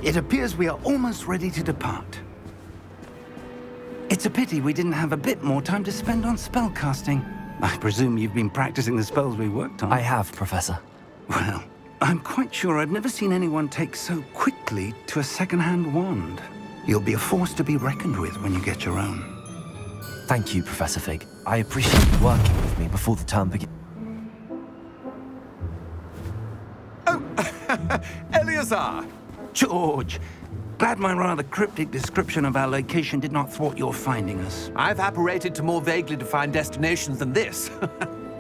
It appears we are almost ready to depart. It's a pity we didn't have a bit more time to spend on spellcasting. I presume you've been practicing the spells we worked on. I have, Professor. Well, I'm quite sure I've never seen anyone take so quickly to a second-hand wand. You'll be a force to be reckoned with when you get your own. Thank you, Professor Fig. I appreciate you working with me before the term begins. Oh, Eleazar! George, glad my rather cryptic description of our location did not thwart your finding us. I've apparated to more vaguely defined destinations than this.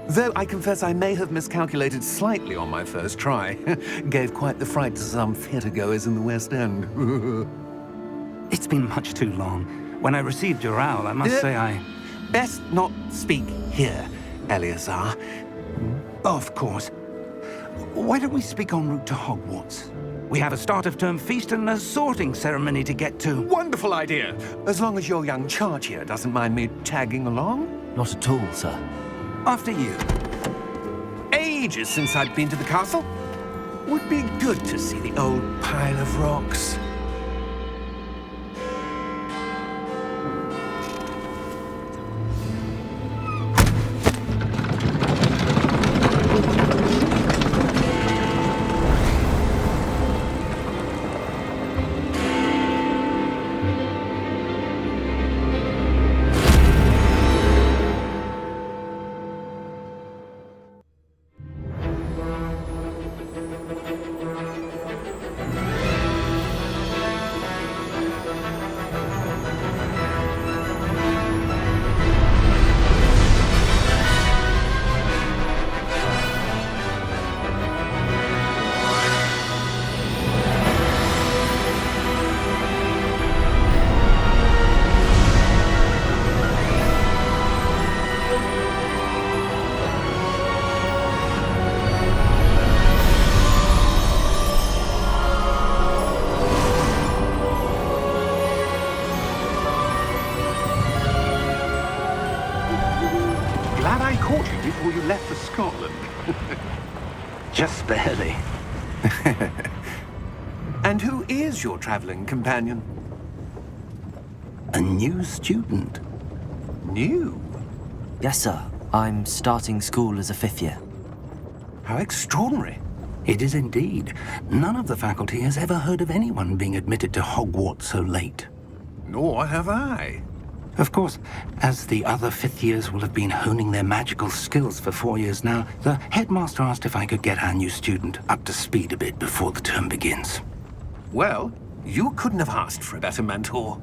Though I confess I may have miscalculated slightly on my first try. Gave quite the fright to some theatre-goers in the West End. It's been much too long. When I received your owl, I must say I... Best not speak here, Eleazar. Of course. Why don't we speak en route to Hogwarts? We have a start-of-term feast and a sorting ceremony to get to. Wonderful idea! As long as your young charge here doesn't mind me tagging along. Not at all, sir. After you. Ages since I've been to the castle. Would be good to see the old pile of rocks. Glad I caught you before you left for Scotland. Just barely. And who is your traveling companion? A new student. New? Yes, sir. I'm starting school as a 5th year. How extraordinary. It is indeed. None of the faculty has ever heard of anyone being admitted to Hogwarts so late. Nor have I. Of course, as the other 5th years will have been honing their magical skills for 4 years now, the headmaster asked if I could get our new student up to speed a bit before the term begins. Well, you couldn't have asked for a better mentor.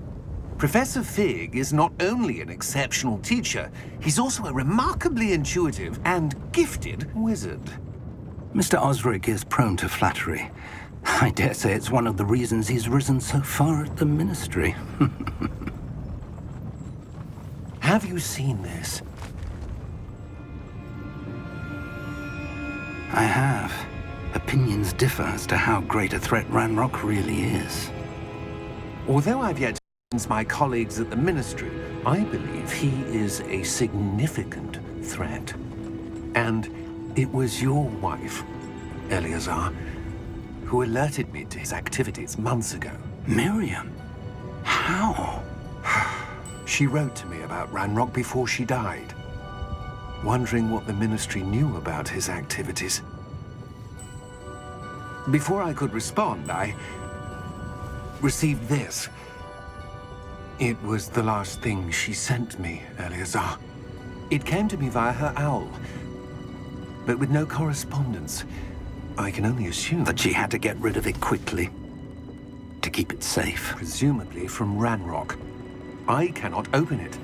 Professor Fig is not only an exceptional teacher, he's also a remarkably intuitive and gifted wizard. Mr. Osric is prone to flattery. I dare say it's one of the reasons he's risen so far at the ministry. Have you seen this? I have. Opinions differ as to how great a threat Ranrock really is. Although I've yet to convince my colleagues at the ministry, I believe he is a significant threat. And it was your wife, Eleazar, who alerted me to his activities months ago. Miriam? How? She wrote to me about Ranrock before she died, wondering what the ministry knew about his activities. Before I could respond, I received this. It was the last thing she sent me, Eleazar. It came to me via her owl, but with no correspondence. I can only assume That she had to get rid of it quickly, to keep it safe. presumably from Ranrock. I cannot open it.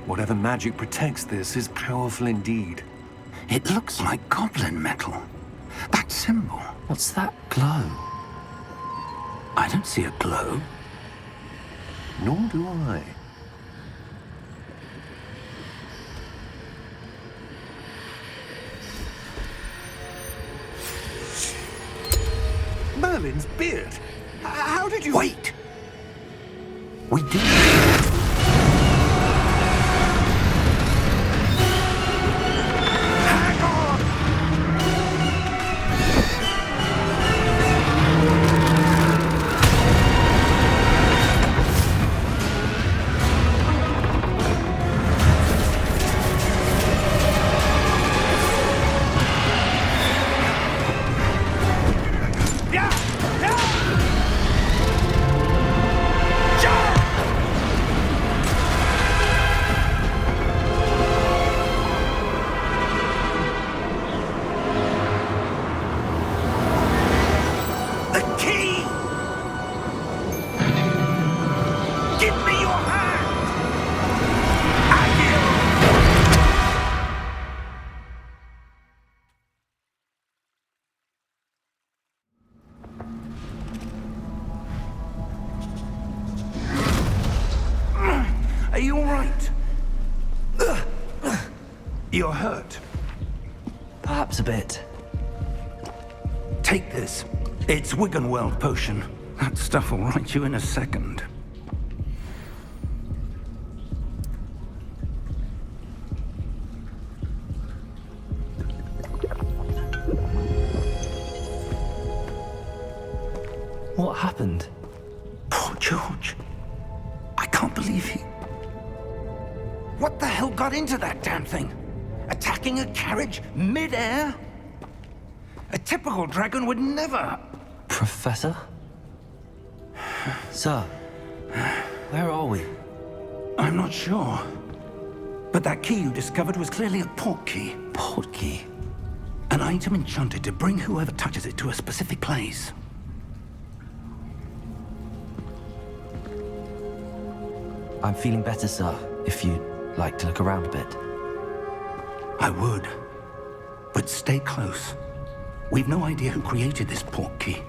Whatever magic protects this is powerful indeed. It looks like goblin metal. That symbol. What's that glow? I don't see a glow. Nor do I. Merlin's beard. How did you... Wait! We did. Hang on! You're hurt. Perhaps a bit. Take this. It's Wiggenweld potion. That stuff will right you in a second. What happened? Poor George. I can't believe he... What the hell got into that damn thing? Attacking a carriage mid-air? A typical dragon would never... Professor? Sir, where are we? I'm not sure. But that key you discovered was clearly a port key. Port key? An item enchanted to bring whoever touches it to a specific place. I'm feeling better, sir, if you'd like to look around a bit. I would. But stay close. We've no idea who created this port key.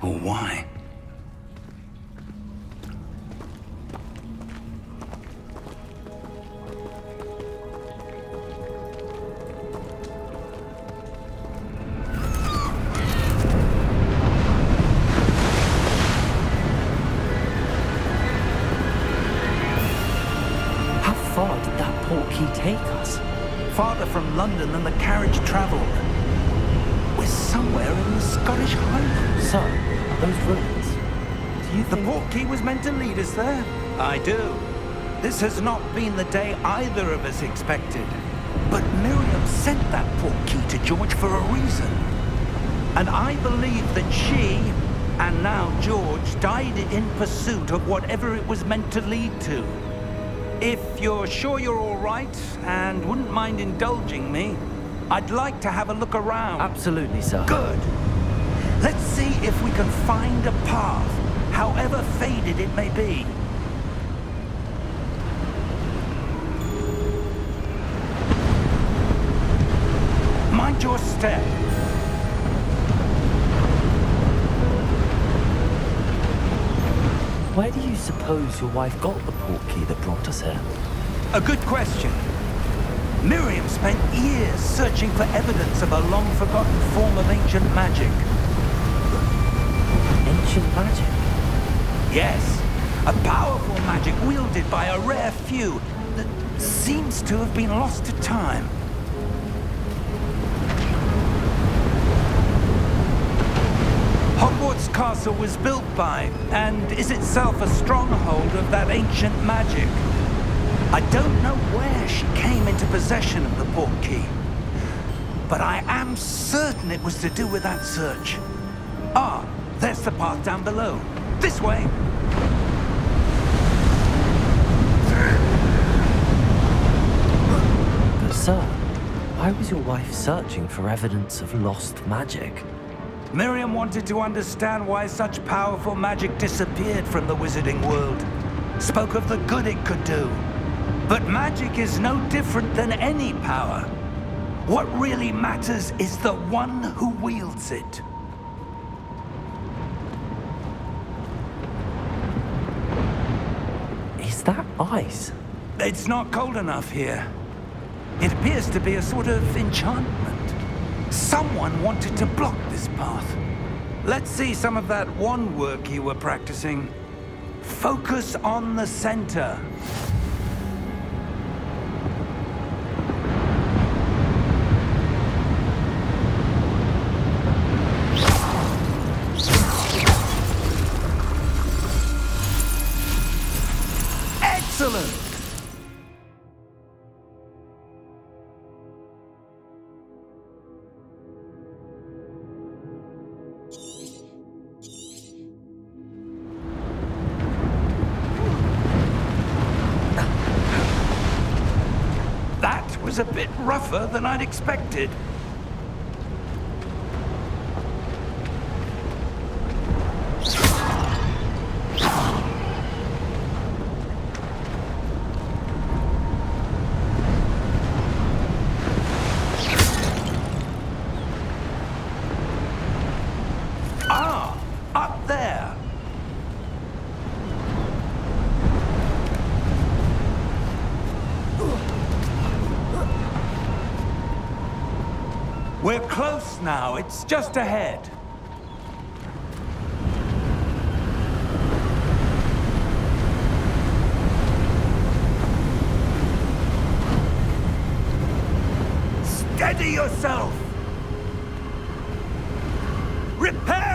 Or why. How far did that port key take us? Farther from London than the carriage traveled. We're somewhere in the Scottish Highlands. Sir, those ruins. Do you The think... port key was meant to lead us there? I do. This has not been the day either of us expected. But Miriam sent that port key to George for a reason. And I believe that she, and now George, died in pursuit of whatever it was meant to lead to. If you're sure you're all right, and wouldn't mind indulging me, I'd like to have a look around. Absolutely, sir. Good. Let's see if we can find a path, however faded it may be. Mind your step. Where do you suppose your wife got the port key that brought us here? A good question. Miriam spent years searching for evidence of a long-forgotten form of ancient magic. Ancient magic? Yes, a powerful magic wielded by a rare few that seems to have been lost to time. Hogwarts Castle was built by, and is itself a stronghold of that ancient magic. I don't know where she came into possession of the port key, but I am certain it was to do with that search. Ah, there's the path down below. This way. But sir, why was your wife searching for evidence of lost magic? Miriam wanted to understand why such powerful magic disappeared from the wizarding world. Spoke of the good it could do. But magic is no different than any power. What really matters is the one who wields it. Is that ice? It's not cold enough here. It appears to be a sort of enchantment. Someone wanted to block this path. Let's see some of that wand work you were practicing. Focus on the center. Excellent! That was a bit rougher than I'd expected. Ah, up there. We're close now. It's just ahead. Steady yourself! Reparo!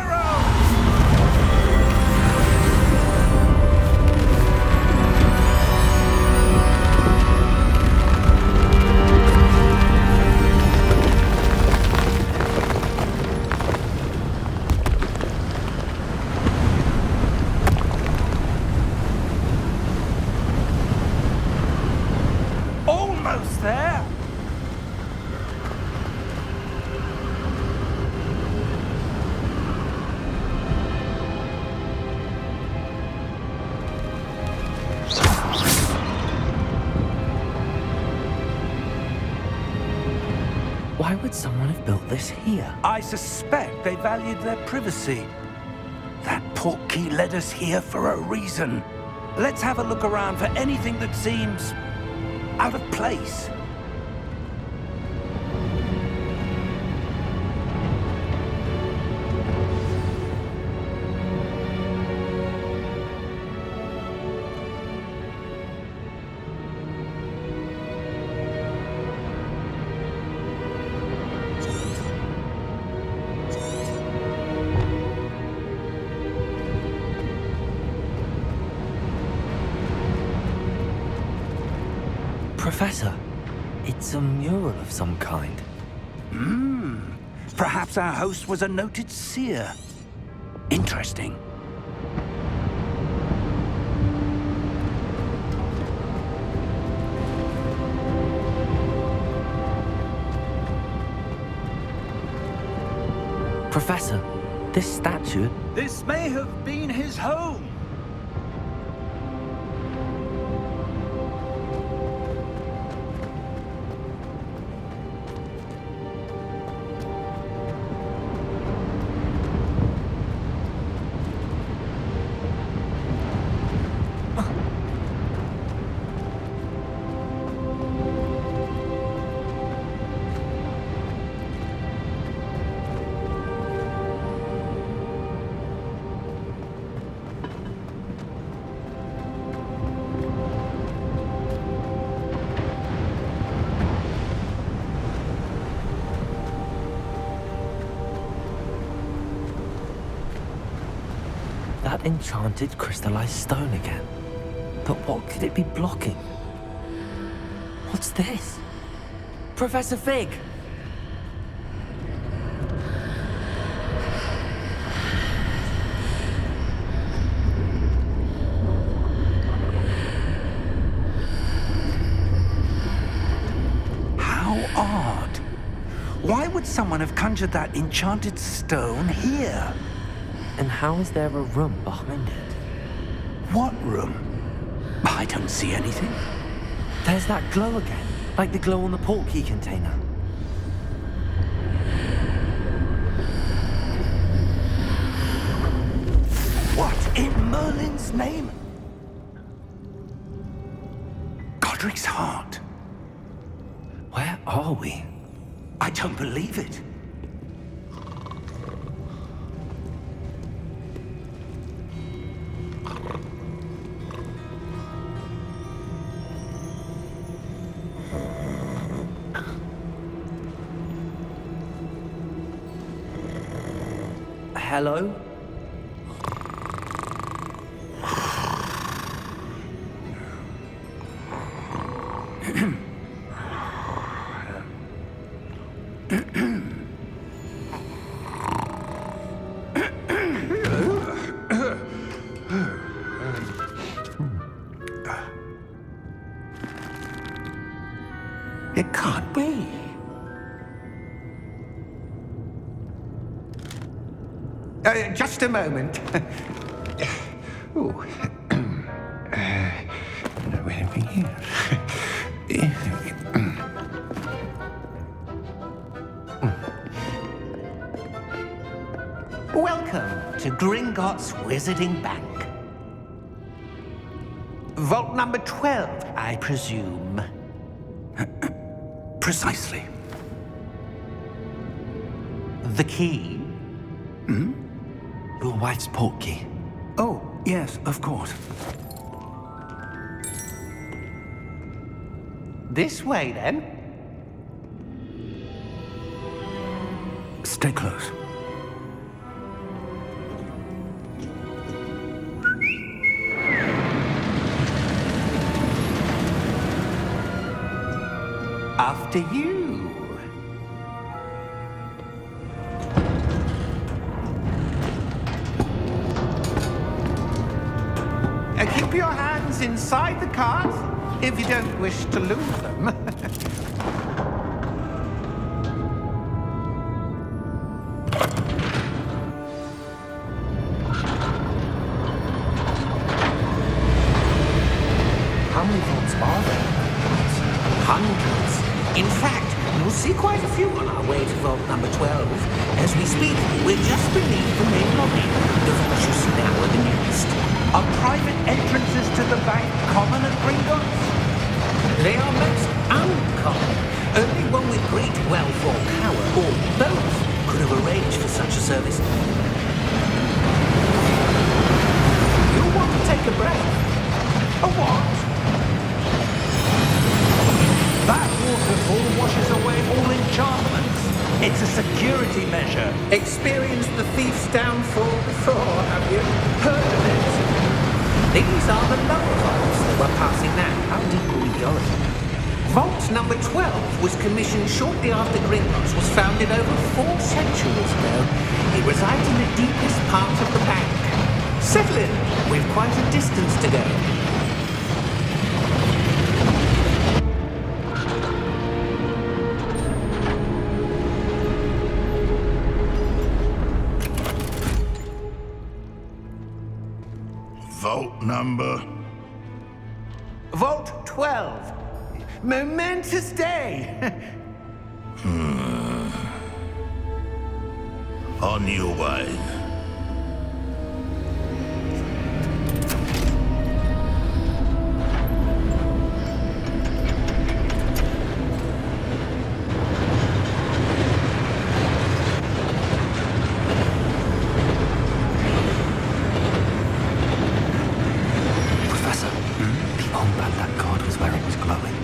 Almost there! Why would someone have built this here? I suspect they valued their privacy. That portkey led us here for a reason. Let's have a look around for anything that seems out of place. Professor, it's a mural of some kind. Perhaps our host was a noted seer. Interesting. Professor, this statue... This may have been his home. That enchanted crystallized stone again. But what could it be blocking? What's this? Professor Fig! How odd. Why would someone have conjured that enchanted stone here? And how is there a room behind it? What room? I don't see anything. There's that glow again, like the glow on the portkey container. What in Merlin's name? Godric's heart. Where are we? I don't believe it. Hello? It can't be. Just a moment. Ooh. Anything here? Welcome to Gringotts Wizarding Bank. Vault number 12, I presume. Precisely. The key? Your wife's portkey. Oh, yes, of course. This way, then. Stay close. After you. Keep your hands inside the cart if you don't wish to lose them. How many vaults are there? Hundreds. In fact, we'll see quite a few on our way to vault number 12. As we speak, we're just beneath the main lobby. The vaults you see now are the nearest. Are private entrances to the bank common at Gringotts? They are most uncommon. Only one with great wealth or power, or both, could have arranged for such a service. You'll want to take a break. A what? That waterfall washes away all enchantments. It's a security measure. Experienced the thief's downfall before, have you? Heard of it? These are the lower vaults that we're passing now. How deep are we going? Vault number 12 was commissioned shortly after Gringotts was founded over 4 centuries ago. It resides in the deepest part of the bank. Settle in. We've quite a distance to go. Vault number? Vault 12. Momentous day. On your way. Professor, the armband that guard was wearing was glowing.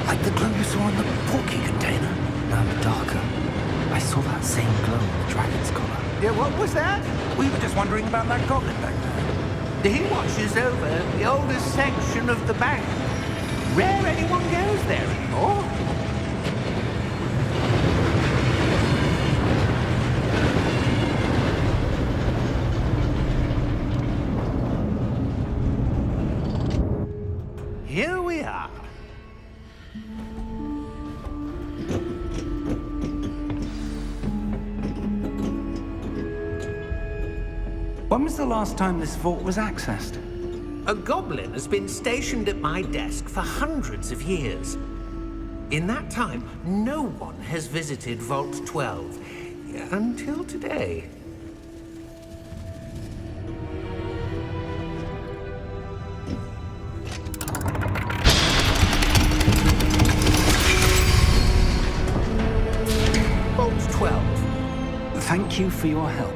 Like the glow you saw in the portkey container. No, darker. I saw that same glow in the dragon's collar. Yeah, what was that? We were just wondering about that goblin back there. He watches over the oldest section of the bank. Rare anyone goes there anymore. Here we are. When was the last time this vault was accessed? A goblin has been stationed at my desk for hundreds of years. In that time, no one has visited Vault 12 until today. Vault 12. Thank you for your help.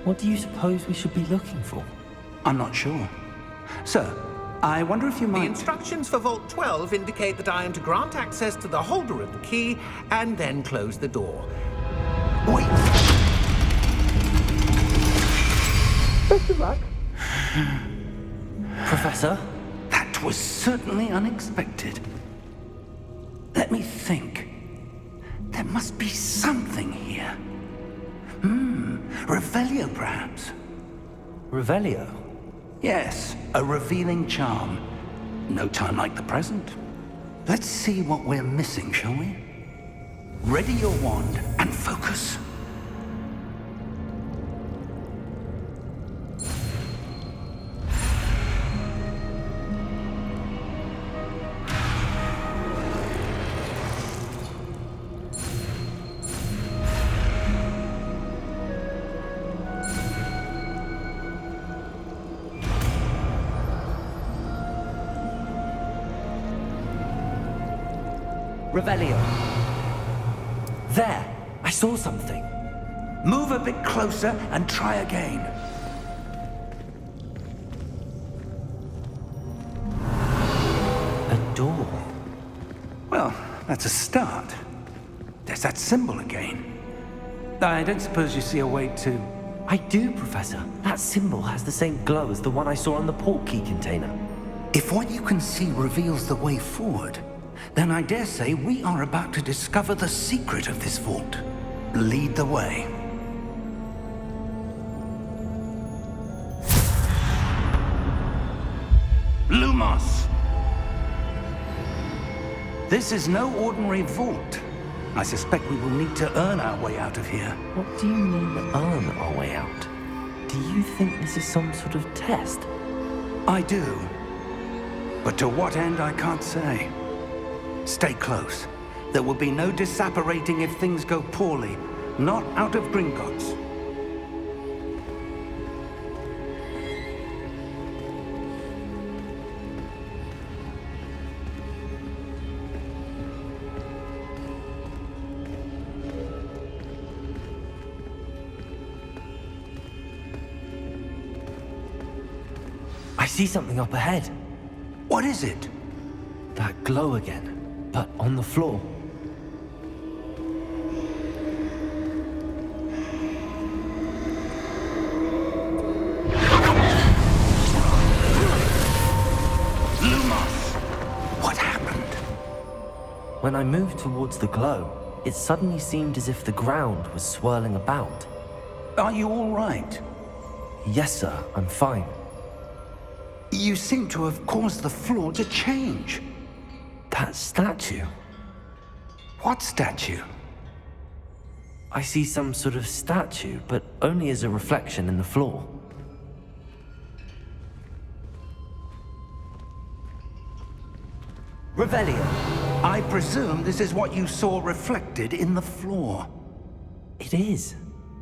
What do you suppose we should be looking for? I'm not sure. Sir, I wonder if you The might... instructions for Vault 12 indicate that I am to grant access to the holder of the key and then close the door. Wait! Best of luck. Professor? That was certainly unexpected. Let me think. There must be something here. Revelio, perhaps? Revelio? Yes, a revealing charm. No time like the present. Let's see what we're missing, shall we? Ready your wand and focus. Revelio. There! I saw something. Move a bit closer and try again. A door. Well, that's a start. There's that symbol again. I don't suppose you see a way to... I do, Professor. That symbol has the same glow as the one I saw on the port key container. If what you can see reveals the way forward, then I dare say we are about to discover the secret of this vault. Lead the way. Lumos! This is no ordinary vault. I suspect we will need to earn our way out of here. What do you mean, earn our way out? Do you think this is some sort of test? I do. But to what end, I can't say. Stay close. There will be no disapparating if things go poorly. Not out of Gringotts. I see something up ahead. What is it? That glow again, but on the floor. Lumos! What happened? When I moved towards the glow, it suddenly seemed as if the ground was swirling about. Are you all right? Yes, sir, I'm fine. You seem to have caused the floor to change. That statue. What statue? I see some sort of statue, but only as a reflection in the floor. Revelio. I presume this is what you saw reflected in the floor. It is.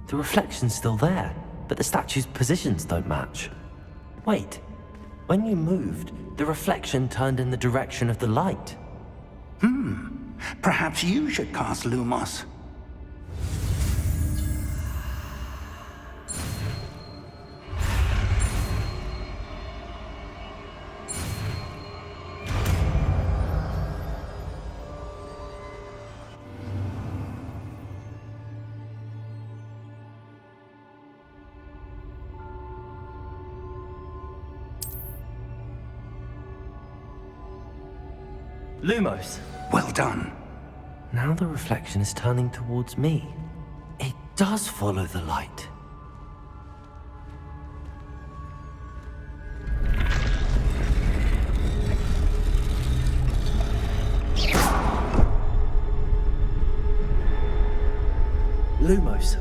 The reflection's still there, but the statue's positions don't match. Wait. When you moved, the reflection turned in the direction of the light. Perhaps you should cast Lumos. Lumos. Well done. Now the reflection is turning towards me. It does follow the light. Lumos.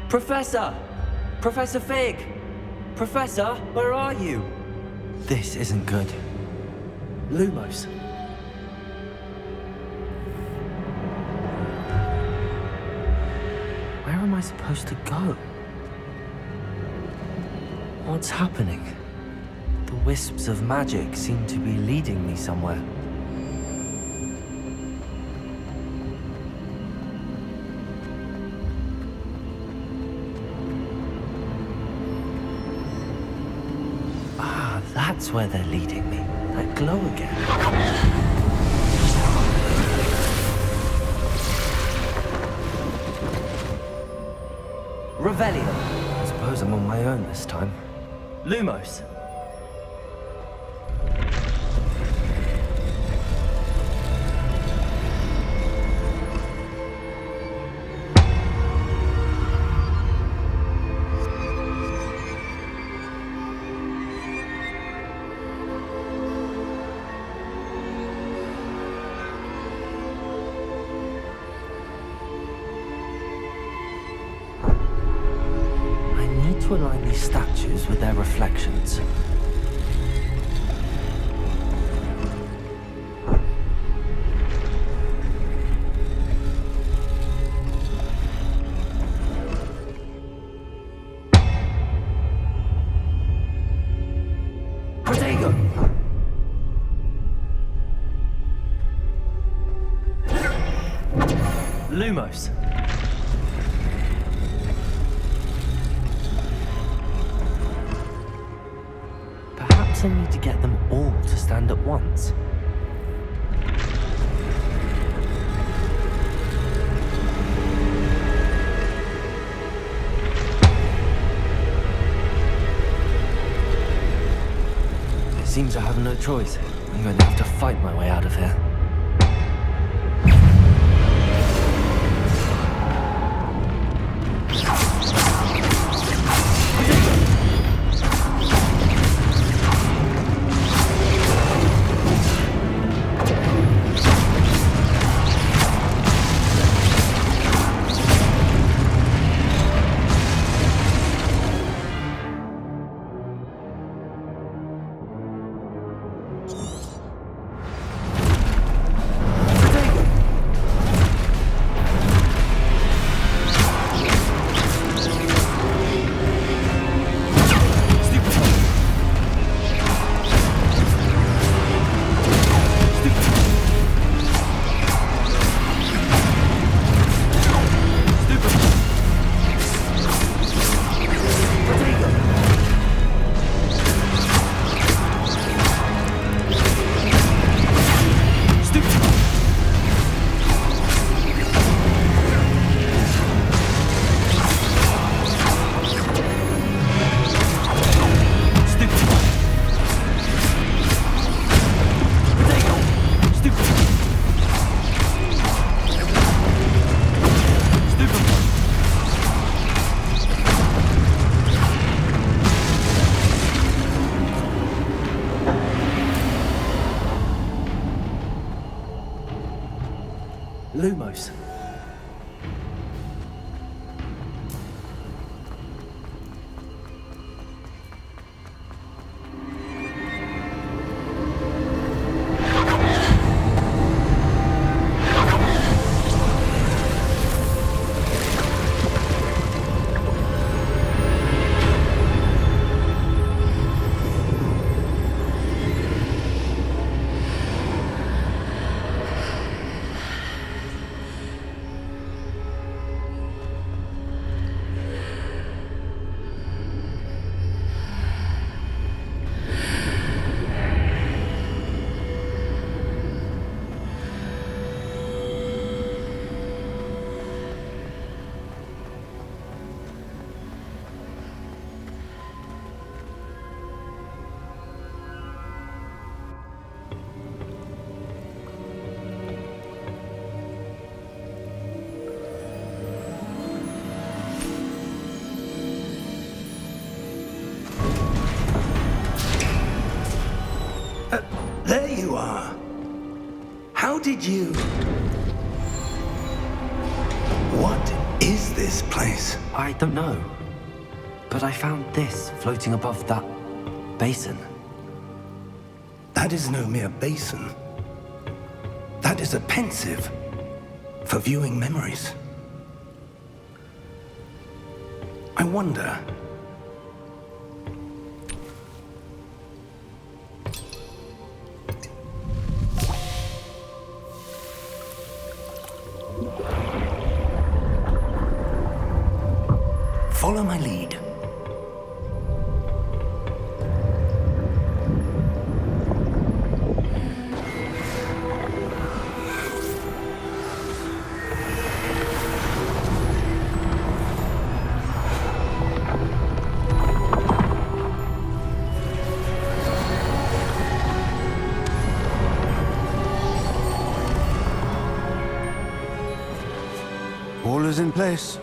Professor! Professor Fig! Professor, where are you? This isn't good. Lumos. Where am I supposed to go? What's happening? The wisps of magic seem to be leading me somewhere. Ah, that's where they're leading me. That glow again. Revelio. I suppose I'm on my own this time. Lumos. To align these statues with their reflections. Protego! Lumos. I need to get them all to stand at once. It seems I have no choice. I'm going to have to fight my way out of here. Lumos. There you are. How did you... What is this place? I don't know. But I found this floating above that basin. A That is no mere basin. That is a pensive for viewing memories. I wonder... Follow my lead. All is in place.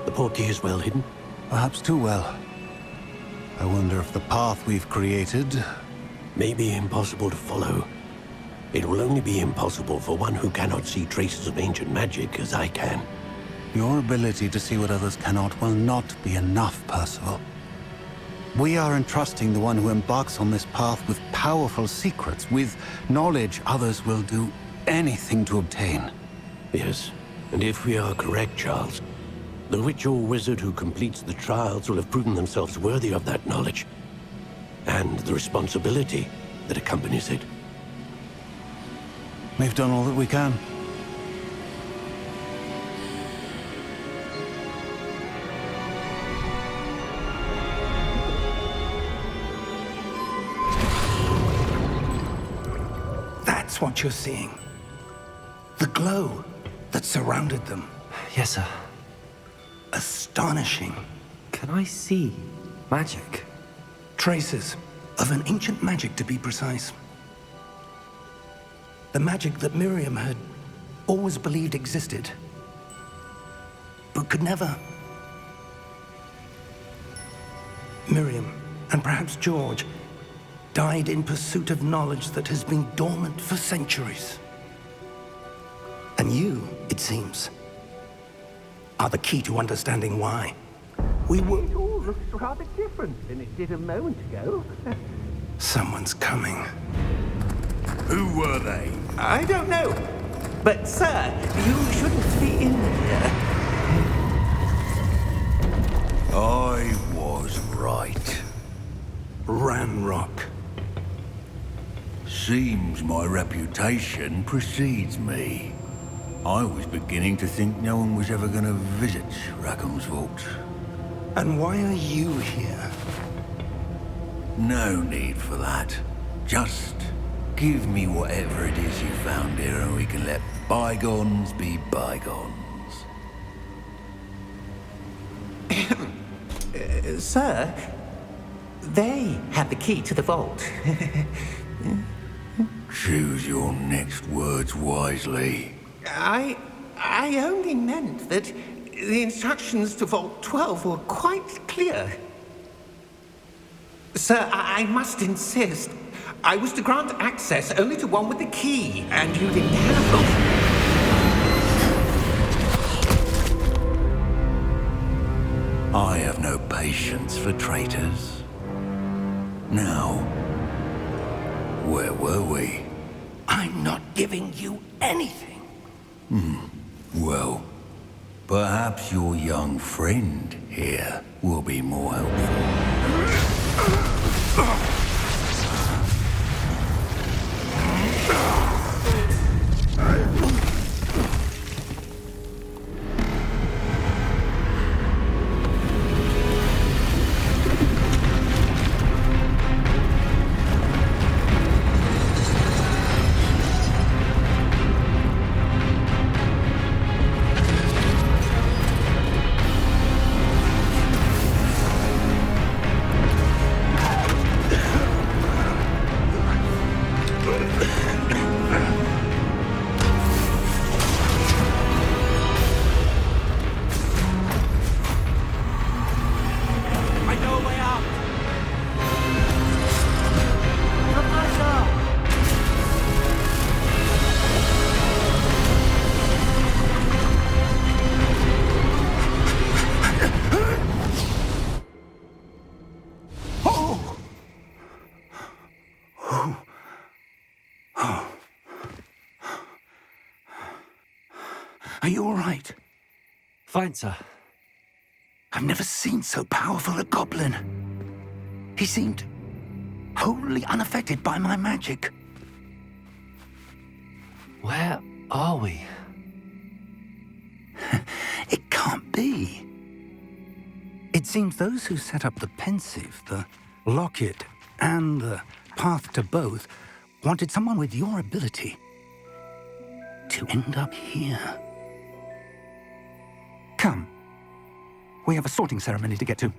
The portkey is well hidden. Perhaps too well. I wonder if the path we've created... May be impossible to follow. It will only be impossible for one who cannot see traces of ancient magic as I can. Your ability to see what others cannot will not be enough, Percival. We are entrusting the one who embarks on this path with powerful secrets, with knowledge others will do anything to obtain. Yes, and if we are correct, Charles, the witch or wizard who completes the trials will have proven themselves worthy of that knowledge, and the responsibility that accompanies it. We've done all that we can. That's what you're seeing. The glow that surrounded them. Yes, sir. Astonishing. Can I see magic? Traces of an ancient magic, to be precise. The magic that Miriam had always believed existed, but could never. Miriam, and perhaps George, died in pursuit of knowledge that has been dormant for centuries. And you, it seems, are the key to understanding why. It all looks rather different than it did a moment ago. Someone's coming. Who were they? I don't know. But, sir, you shouldn't be in here. I was right. Ranrock. Seems my reputation precedes me. I was beginning to think no one was ever going to visit Rackham's vault. And why are you here? No need for that. Just give me whatever it is you found here and we can let bygones be bygones. Sir, they have the key to the vault. Choose your next words wisely. I only meant that the instructions to Vault 12 were quite clear. Sir, I must insist. I was to grant access only to one with the key, and you didn't have them. I have no patience for traitors. Now, where were we? I'm not giving you anything. Well, perhaps your young friend here will be more helpful. Are you all right? Fine, sir. I've never seen so powerful a goblin. He seemed wholly unaffected by my magic. Where are we? It can't be. It seems those who set up the pensive, the locket, and the path to both wanted someone with your ability to end up here. Come. We have a sorting ceremony to get to.